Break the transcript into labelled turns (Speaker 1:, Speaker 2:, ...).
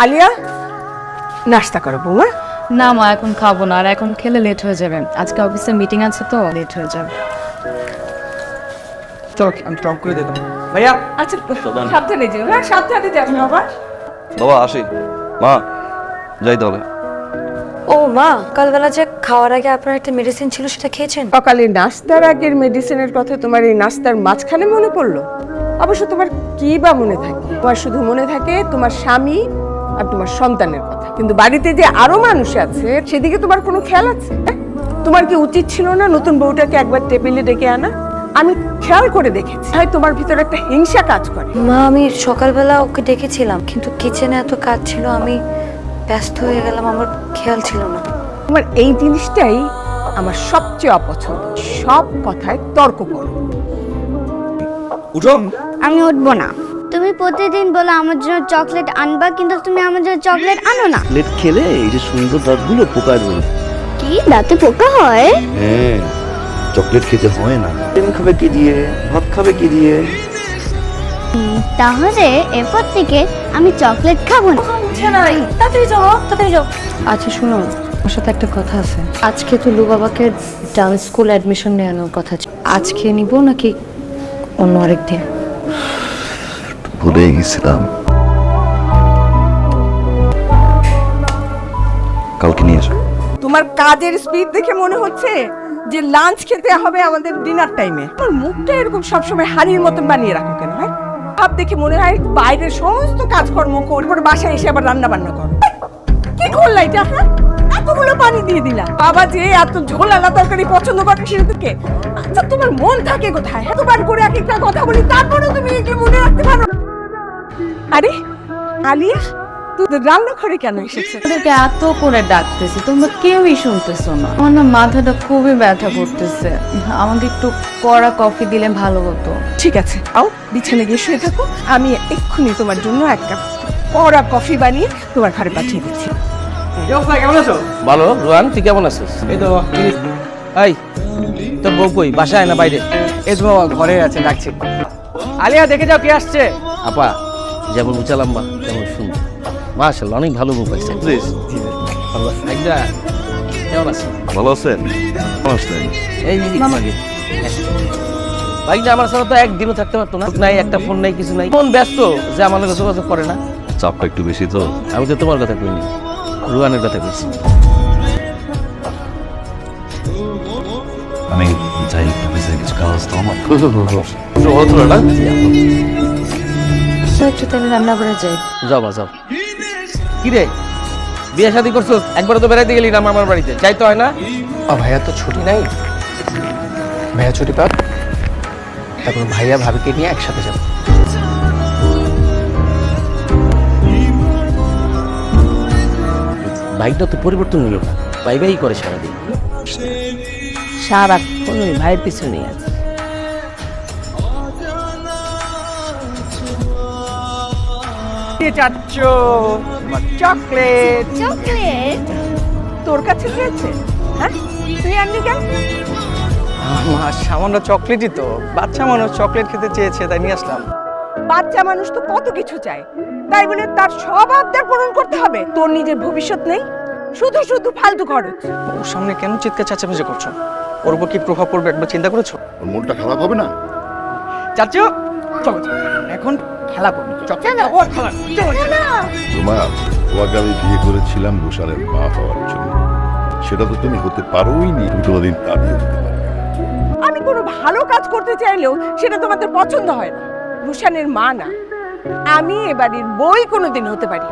Speaker 1: আলিয়া, নাস্তা করো বৌমা।
Speaker 2: না মা, এখন খাবো না, আর এখন খেলে লেট হয়ে যাবে। আজকে অফিসে মিটিং আছে তো, লেট হয়ে যাবে।
Speaker 3: চলো আমি টক করে দিতাম ভাইয়া।
Speaker 1: আচ্ছা সাবধানে যেও, হ্যাঁ সাবধানে যাবে বাবা।
Speaker 4: বাবা আসি, মা যাই তাহলে।
Speaker 5: ও মা, কালবেলা যে খাওয়ার আগে আপনার একটা মেডিসিন ছিল সেটা খেয়েছেন?
Speaker 1: সকালে নাস্তার আগের মেডিসিনের কথা তোমার এই নাস্তার মাঝখানে মনে পড়লো? অবশ্য তোমার কি বা মনে থাকে? তোমার শুধু মনে থাকে তোমার স্বামী আর তোমার সন্তানের কথা, কিন্তু বাড়িতে যে আরো মানুষ আছে সেদিকে তোমার কোনো খেয়াল আছে? তোমার কি উচিত ছিল না নতুন বউটাকে একবার টেবিলে ডেকে আনা? আমি খেয়াল করে দেখেছি, হয় তোমার ভিতরে একটা হিংসা কাজ করে।
Speaker 5: মা, আমি সকালবেলা ওকে ডেকেছিলাম, কিন্তু কিচেনে এত কাজ ছিল, আমি ব্যস্ত হয়ে গেলাম, আমার খেয়াল ছিল না।
Speaker 1: তোমার এই জিনিসটাই আমার সবচেয়ে অপছন্দ, সব কথায় তর্ক করো।
Speaker 4: উঠো।
Speaker 6: আমি উঠবো না। তুমি প্রতিদিন বলো আমার জন্য চকলেট আনবা, কিন্তু তুমি আমার জন্য চকলেট আনো না।
Speaker 7: চকলেট খেলে এই যে সুন্দর দাঁতগুলো পোকায় ধরবে।
Speaker 6: কি দাঁতে পোকা হয়?
Speaker 7: হ্যাঁ, চকলেট খেতে হয় না। ডিম খাবে কি দিয়ে, ভাত খাবে কি দিয়ে?
Speaker 6: তাহলে এরপর থেকে আমি চকলেট খাবো না।
Speaker 5: তাড়াতাড়ি যাও, তাড়াতাড়ি যাও। আচ্ছা শুনো, আমার সাথে একটা কথা আছে। আজকে তো লু বাবাকে ডান্স স্কুল অ্যাডমিশন নেওয়ানোর কথা ছিল। আজকে নিব নাকি অন্য আরেকদিন?
Speaker 7: ভুলে গেছিলাম। কালকে নিয়ে এসো।
Speaker 1: তোমার কাজের স্পিড দেখে মনে হচ্ছে যে লাঞ্চ খেতে হবে আমাদের ডিনার টাইমে। তোমার মুখটা এরকম সবসময় হাড়ির মতন বানিয়ে রাখো কেন? হয় ভাব দেখে মনে হয় বাইরের সমস্ত কাজকর্ম করে বাসায় এসে আবার রান্না বান্না করো। কি করলা এটা? হ্যাঁ, এতগুলো পানি দিয়ে দিলা। বাবা যে এত ঝোল আলা তরকারি পছন্দ করে সেটা থেকে। আচ্ছা তোমার মন থাকে কোথায়? এতবার করে এক একটা কথা বলি, তারপরেও তুমি এগুলো মনে রাখতে পারো না। আরে আলিয়া, তুই রান্নাঘরে কেন এসেছে?
Speaker 2: ওদেরকে এত করে ডাকতেছি, তোমরা কেউই শুনতেছো না। আমার না মাথাটা খুবই ব্যথা করতেছে, আমাকে একটু কড়া কফি দিলে ভালো হতো।
Speaker 1: ঠিক আছে, আও বিছানে গিয়ে শুয়ে থাকো, আমি এক্ষুনি তোমার জন্য একটা কড়া কফি বানিয়ে তোমার ঘরে পাঠিয়ে দিচ্ছি।
Speaker 3: কেমন আছো?
Speaker 8: ভালো। রোহান, তুই কেমন আছিস?
Speaker 3: এই তো
Speaker 8: এই তোর বউ কই, বাসায় না বাইরে?
Speaker 3: এই তো ঘরে আছে, ডাকছি। আলিয়া দেখে যাও কে আসছে।
Speaker 8: আপা যেমন উঁচা লম্বা তেমন সুন্দর, মাশাআল্লাহ অনেক ভালো বউ পাইছে। একদা কেমন আছে?
Speaker 7: ভালো আছেন? কেমন আসলেন?
Speaker 8: এই যে ভাইটা আমার সাথে তো একদিনও থাকতে পারতো না, নাই একটা ফোন নাই, কিছু নাই, ফোন ব্যস্ত যে আমার কাছে যোগাযোগ করে না।
Speaker 7: চাপটা একটু বেশি তো।
Speaker 8: আমি তো তোমার কথা কইনি, রুহানের কথা কইছি।
Speaker 7: আমি যাই, অফিসে কিছু কাজ তো আমার।
Speaker 5: একটু তাহলে রান্না করে যাই।
Speaker 8: যাও যাও। কি রে, বিয়ে শাদী করছো, একবার তো বেড়াইতে গেলি না আমার বাড়িতে? যাইতে হয় না?
Speaker 3: ভাইয়া তো ছুটি নাই, ভাইয়া ছুটি পাক, তারপর ভাইয়া ভাবিকে নিয়ে একসাথে যাবো।
Speaker 8: বাইকটা তো পরিবর্তন হলো না, বাই বাই করে সারাদিন।
Speaker 1: সারাক্ষণ ওই ভাইয়ের পিছনে আছে। চাচ্ছ চকলেট?
Speaker 6: চকলেট?
Speaker 1: তোর কাছে চেয়েছে? হ্যাঁ, তুই আনলি কেন?
Speaker 3: আমার সামান্য চকলেটই তো, বাচ্চা মানুষ চকলেট খেতে চেয়েছে তাই নিয়ে আসলাম।
Speaker 1: বাচ্চা মানুষ তো কত কিছু চায়, তাই বলে তার সব আবদার পূরণ করতে হবে? তোর নিজের ভবিষ্যৎ নেই, শুধু শুধু ফালতু খরচ।
Speaker 3: ওর সামনে কেন চিৎকার চেঁচামেচি করছো? ওর উপর কি প্রভাব পড়বে একবার চিন্তা করেছো?
Speaker 9: ওর মনটা খারাপ হবে না?
Speaker 3: চাচু চলো এখন খেলা করবো।
Speaker 9: রুমা, তোমাকে আমি বিয়ে করেছিলাম রুশানের মা হওয়ার জন্য। সেটা তো তুমি হতে পারোই নি, তুমি কোনোদিন তা বিয়ে হতে পারো।
Speaker 1: আমি কোনো ভালো কাজ করতে চাইলেও সেটা তোমাদের পছন্দ হয় না। রুশানের মা না, আমি এ বাড়ির বই কোনোদিন হতে পারি।